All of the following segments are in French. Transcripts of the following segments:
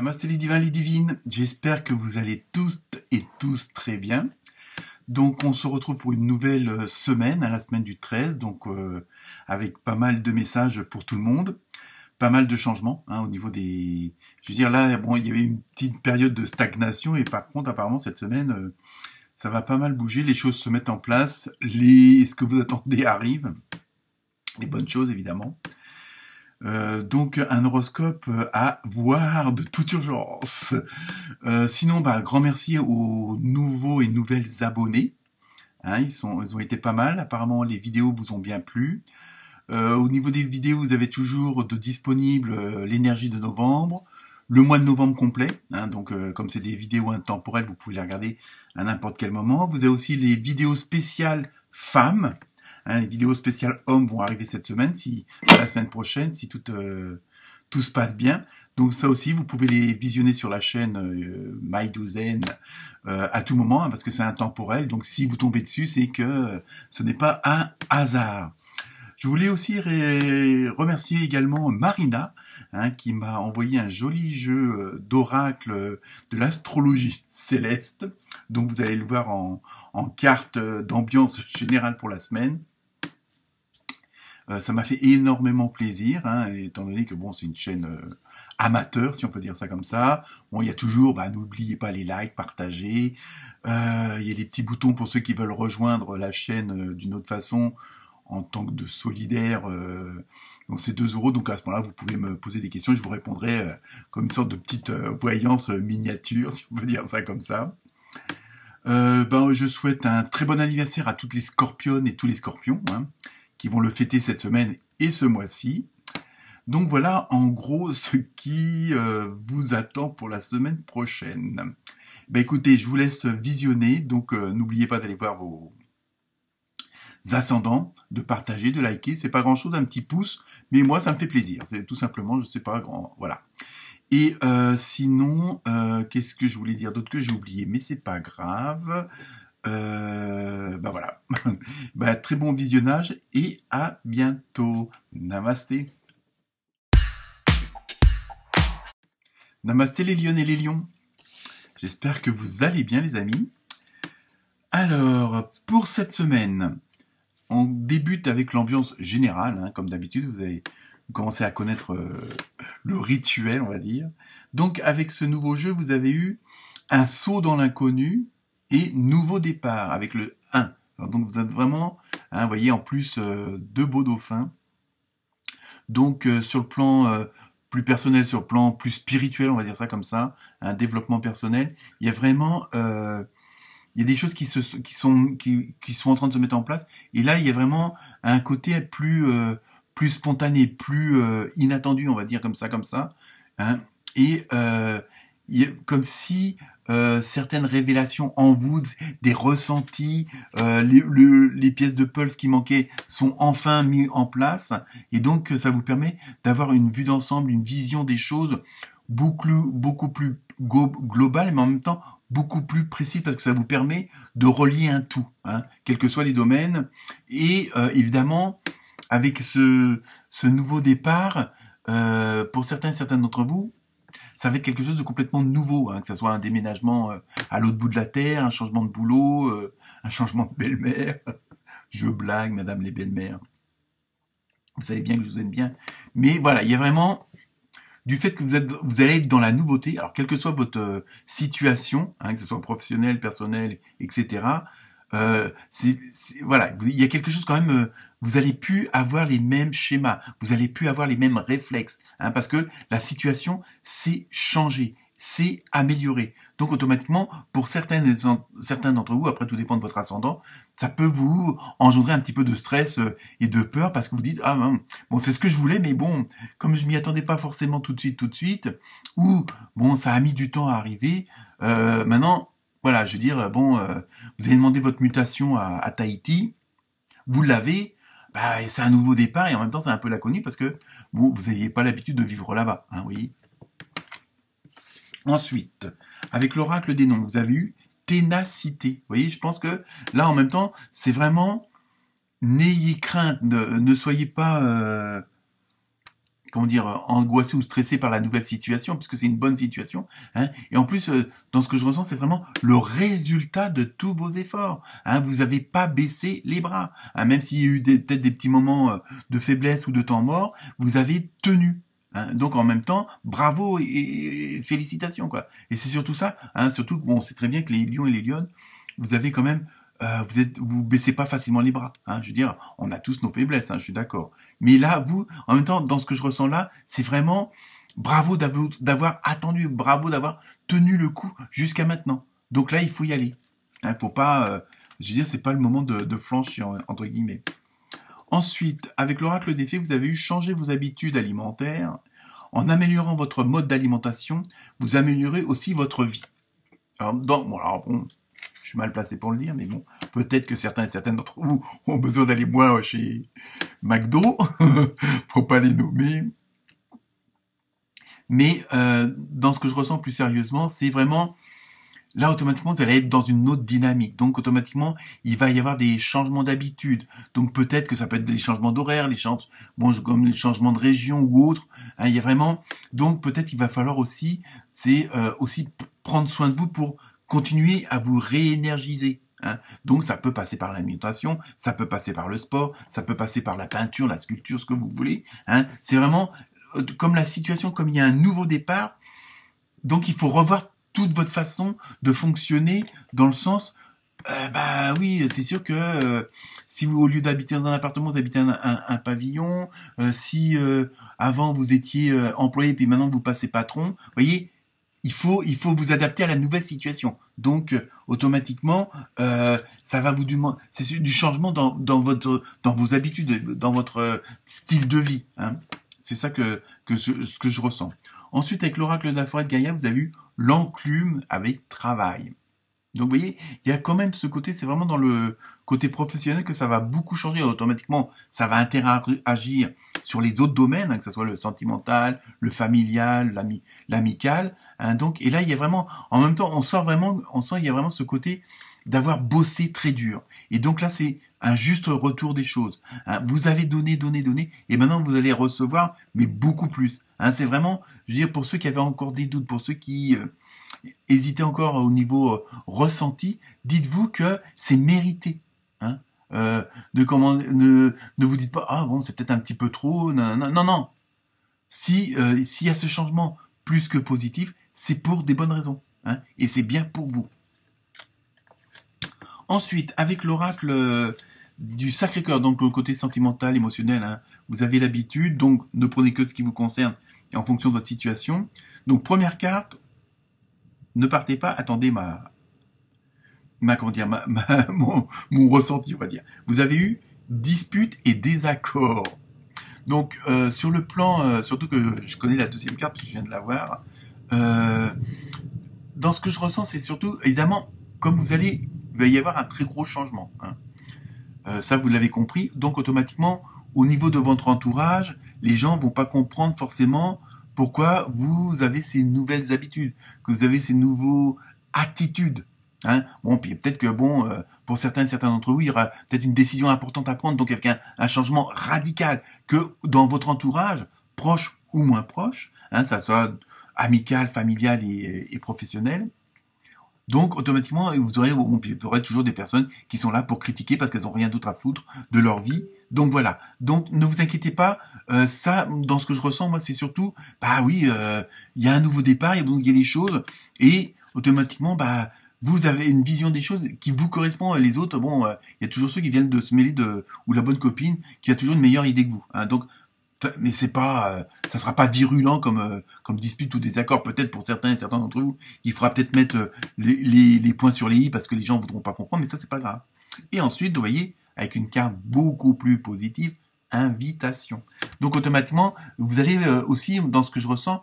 Namasté les divins, les divines, j'espère que vous allez tous et tous très bien. Donc on se retrouve pour une nouvelle semaine, la semaine du 13, donc avec pas mal de messages pour tout le monde, pas mal de changements au niveau des... Je veux dire là, bon, il y avait une petite période de stagnation et par contre apparemment cette semaine, ça va pas mal bouger, les choses se mettent en place, ce que vous attendez arrive, les bonnes choses évidemment. Donc un horoscope à voir de toute urgence. Sinon, grand merci aux nouveaux et nouvelles abonnés. Ils ont été pas mal. Apparemment, les vidéos vous ont bien plu. Au niveau des vidéos, vous avez toujours de disponible l'énergie de novembre, le mois de novembre complet. Donc, comme c'est des vidéos intemporelles, vous pouvez les regarder à n'importe quel moment. Vous avez aussi les vidéos spéciales femmes. Les vidéos spéciales hommes vont arriver cette semaine, la semaine prochaine, si tout se passe bien. Donc ça aussi, vous pouvez les visionner sur la chaîne MyDouzaine à tout moment, parce que c'est intemporel. Donc si vous tombez dessus, c'est que ce n'est pas un hasard. Je voulais aussi remercier également Marina, qui m'a envoyé un joli jeu d'oracle de l'astrologie céleste. Donc vous allez le voir en carte d'ambiance générale pour la semaine. Ça m'a fait énormément plaisir, étant donné que bon, c'est une chaîne amateur, si on peut dire ça comme ça. Bon, il y a toujours, n'oubliez pas les likes, partagez. Il y a les petits boutons pour ceux qui veulent rejoindre la chaîne d'une autre façon, en tant que de solidaire. Donc c'est 2 €, donc à ce moment-là, vous pouvez me poser des questions, je vous répondrai comme une sorte de petite voyance miniature, si on peut dire ça comme ça. Je souhaite un très bon anniversaire à toutes les scorpionnes et tous les scorpions, qui vont le fêter cette semaine et ce mois-ci. Donc voilà, en gros, ce qui vous attend pour la semaine prochaine. Écoutez, je vous laisse visionner, donc n'oubliez pas d'aller voir vos ascendants, de partager, de liker. C'est pas grand-chose, un petit pouce, mais moi, ça me fait plaisir. C'est tout simplement, je sais pas, voilà. Et sinon, qu'est-ce que je voulais dire d'autre que j'ai oublié, mais c'est pas grave. Voilà. Très bon visionnage et à bientôt. Namasté. Namasté les lionnes et les lions. J'espère que vous allez bien les amis. Alors, pour cette semaine, on débute avec l'ambiance générale, comme d'habitude, vous avez commencé à connaître le rituel, on va dire. Donc, avec ce nouveau jeu, vous avez eu un saut dans l'inconnu et nouveau départ avec le 1. Alors, donc, vous êtes vraiment, vous voyez, en plus, 2 beaux dauphins. Donc, sur le plan plus personnel, sur le plan plus spirituel, on va dire ça comme ça, un développement personnel, il y a vraiment... il y a des choses qui sont en train de se mettre en place. Et là, il y a vraiment un côté plus spontané, plus inattendu, on va dire comme ça. Et il y a, comme si certaines révélations en vous, des ressentis, les pièces de puzzle qui manquaient sont enfin mis en place. Et donc, ça vous permet d'avoir une vue d'ensemble, une vision des choses beaucoup plus globale, mais en même temps beaucoup plus précise, parce que ça vous permet de relier un tout, quels que soient les domaines. Et évidemment, avec ce nouveau départ, pour certains d'entre vous, ça va être quelque chose de complètement nouveau, que ce soit un déménagement à l'autre bout de la terre, un changement de boulot, un changement de belle-mère. Je blague, madame les belles-mères. Vous savez bien que je vous aime bien. Mais voilà, il y a vraiment... du fait que vous allez être dans la nouveauté, alors quelle que soit votre situation, que ce soit professionnel, personnel, etc. Voilà, il y a quelque chose quand même. Vous allez plus avoir les mêmes schémas, vous allez plus avoir les mêmes réflexes, parce que la situation s'est changée, s'est améliorée. Donc automatiquement, pour certains d'entre vous, après tout dépend de votre ascendant, ça peut vous engendrer un petit peu de stress et de peur, parce que vous dites bon, c'est ce que je voulais, mais bon, comme je m'y attendais pas forcément tout de suite, ou bon, ça a mis du temps à arriver. Maintenant, voilà, je veux dire, bon, vous avez demandé votre mutation à Tahiti, vous l'avez. C'est un nouveau départ et en même temps c'est un peu l'inconnu parce que vous n'aviez pas l'habitude de vivre là-bas, oui. Ensuite, avec l'oracle des noms, vous avez eu ténacité. Vous voyez, je pense que là en même temps, c'est vraiment n'ayez crainte, ne soyez pas comment dire, angoissé ou stressé par la nouvelle situation, puisque c'est une bonne situation. Hein. Et en plus, dans ce que je ressens, c'est vraiment le résultat de tous vos efforts. Hein. Vous n'avez pas baissé les bras. Hein. Même s'il y a eu peut-être des petits moments de faiblesse ou de temps mort, vous avez tenu. Hein. Donc en même temps, bravo et félicitations, quoi. Et c'est surtout ça. Hein. Surtout, bon, c'est très bien que les lions et les lionnes, vous avez quand même vous baissez pas facilement les bras. Hein, je veux dire, on a tous nos faiblesses, hein, je suis d'accord. Mais là, vous, en même temps, dans ce que je ressens là, c'est vraiment bravo d'avoir attendu, bravo d'avoir tenu le coup jusqu'à maintenant. Donc là, il faut y aller. Hein, faut pas, je veux dire, c'est pas le moment de flanchir, entre guillemets. Ensuite, avec l'oracle des fées, vous avez eu changer vos habitudes alimentaires. En améliorant votre mode d'alimentation, vous améliorez aussi votre vie. Alors, bon, je suis mal placé pour le dire, mais bon, peut-être que certains et certaines d'entre vous ont besoin d'aller moins chez McDo, faut pas les nommer. Mais dans ce que je ressens plus sérieusement, c'est vraiment, là, automatiquement, vous allez être dans une autre dynamique. Donc, automatiquement, il va y avoir des changements d'habitude. Donc, peut-être que ça peut être des changements d'horaire, comme les changements de région ou autres. Hein, il y a vraiment, donc, peut-être il va falloir aussi, aussi prendre soin de vous pour continuer à vous réénergiser. Hein. Donc ça peut passer par l'alimentation, ça peut passer par le sport, ça peut passer par la peinture, la sculpture, ce que vous voulez. Hein. C'est vraiment comme la situation, comme il y a un nouveau départ, donc il faut revoir toute votre façon de fonctionner dans le sens, bah oui, c'est sûr que si vous, au lieu d'habiter dans un appartement, vous habitez un pavillon, si avant vous étiez employé puis maintenant vous passez patron, vous voyez, il faut vous adapter à la nouvelle situation. Donc, automatiquement, ça va vous demander, c'est du changement dans vos habitudes, dans votre style de vie. Hein. C'est ça ce que je ressens. Ensuite, avec l'oracle de la forêt de Gaïa, vous avez eu l'enclume avec travail. Donc, vous voyez, il y a quand même ce côté, c'est vraiment dans le côté professionnel que ça va beaucoup changer. Automatiquement, ça va interagir sur les autres domaines, hein, que ce soit le sentimental, le familial, l'amical. Hein, donc, et là, il y a vraiment, en même temps, on sent il y a vraiment ce côté d'avoir bossé très dur. Et donc là, c'est un juste retour des choses. Hein, vous avez donné, et maintenant vous allez recevoir, mais beaucoup plus. Hein, c'est vraiment, je veux dire, pour ceux qui avaient encore des doutes, pour ceux qui hésitez encore au niveau ressenti, dites-vous que c'est mérité. Hein. Ne vous dites pas, ah bon, c'est peut-être un petit peu trop. Non. S'il y a ce changement plus que positif, c'est pour des bonnes raisons. Hein, et c'est bien pour vous. Ensuite, avec l'oracle du Sacré-Cœur, donc le côté sentimental, émotionnel, hein, vous avez l'habitude, donc ne prenez que ce qui vous concerne et en fonction de votre situation. Donc première carte, ne partez pas, attendez mon ressenti, on va dire. Vous avez eu dispute et désaccord. Donc sur le plan, surtout que je connais la deuxième carte parce que je viens de la voir. Dans ce que je ressens, c'est surtout, évidemment, comme il va y avoir un très gros changement. Hein. Ça, vous l'avez compris. Donc automatiquement, au niveau de votre entourage, les gens vont pas comprendre forcément pourquoi vous avez ces nouvelles habitudes, que vous avez ces nouveaux attitudes. Hein. Bon, puis peut-être que pour certains d'entre vous, il y aura peut-être une décision importante à prendre, donc avec un changement radical que dans votre entourage, proche ou moins proche, hein, ça soit amical, familial et professionnel. Donc automatiquement, vous aurez toujours des personnes qui sont là pour critiquer parce qu'elles n'ont rien d'autre à foutre de leur vie. Donc voilà. Donc ne vous inquiétez pas. Ça, dans ce que je ressens, moi, c'est surtout, bah oui, il y a un nouveau départ, il y a des choses, et automatiquement, bah vous avez une vision des choses qui vous correspond. Les autres, il y a toujours ceux qui viennent de se mêler ou la bonne copine qui a toujours une meilleure idée que vous. Hein. Donc, mais c'est pas, ça sera pas virulent comme dispute ou désaccord. Peut-être pour certains et certains d'entre vous, il faudra peut-être mettre les points sur les i parce que les gens voudront pas comprendre, mais ça c'est pas grave. Et ensuite, vous voyez, avec une carte beaucoup plus positive, invitation. Donc automatiquement, vous allez aussi, dans ce que je ressens,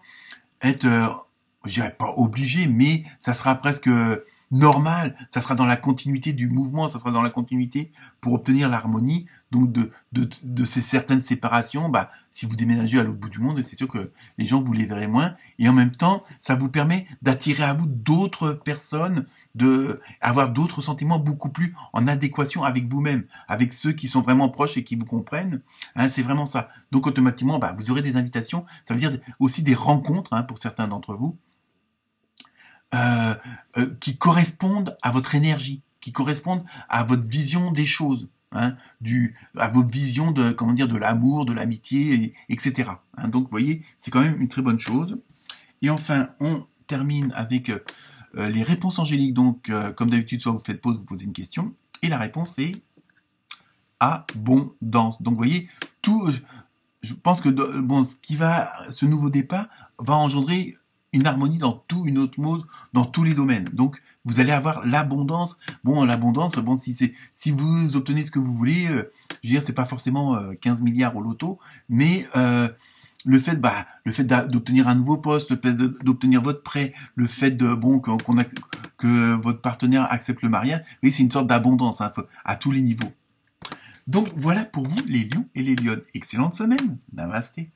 être, je dirais pas obligé, mais ça sera presque normal, ça sera dans la continuité du mouvement, ça sera dans la continuité pour obtenir l'harmonie. Donc de ces certaines séparations, bah si vous déménagez à l'autre bout du monde, c'est sûr que les gens vous les verrez moins, et en même temps, ça vous permet d'attirer à vous d'autres personnes de avoir d'autres sentiments beaucoup plus en adéquation avec vous-même, avec ceux qui sont vraiment proches et qui vous comprennent. Hein, c'est vraiment ça. Donc automatiquement, vous aurez des invitations. Ça veut dire aussi des rencontres, hein, pour certains d'entre vous, qui correspondent à votre énergie, qui correspondent à votre vision des choses. Hein, à votre vision de, comment dire, de l'amour, de l'amitié, etc. Hein, donc, vous voyez, c'est quand même une très bonne chose. Et enfin, on termine avec les réponses angéliques. Donc, comme d'habitude, soit vous faites pause, vous posez une question, et la réponse est abondance. Donc, vous voyez, tout, je pense que ce nouveau départ va engendrer une harmonie dans tout, une osmose dans tous les domaines. Donc, vous allez avoir l'abondance. Bon, l'abondance, si vous obtenez ce que vous voulez, je veux dire, c'est pas forcément 15 milliards au loto, mais le fait d'obtenir un nouveau poste, le fait d'obtenir votre prêt, le fait que votre partenaire accepte le mariage, oui, c'est une sorte d'abondance, hein, à tous les niveaux. Donc voilà pour vous les lions et les lionnes. Excellente semaine. Namasté.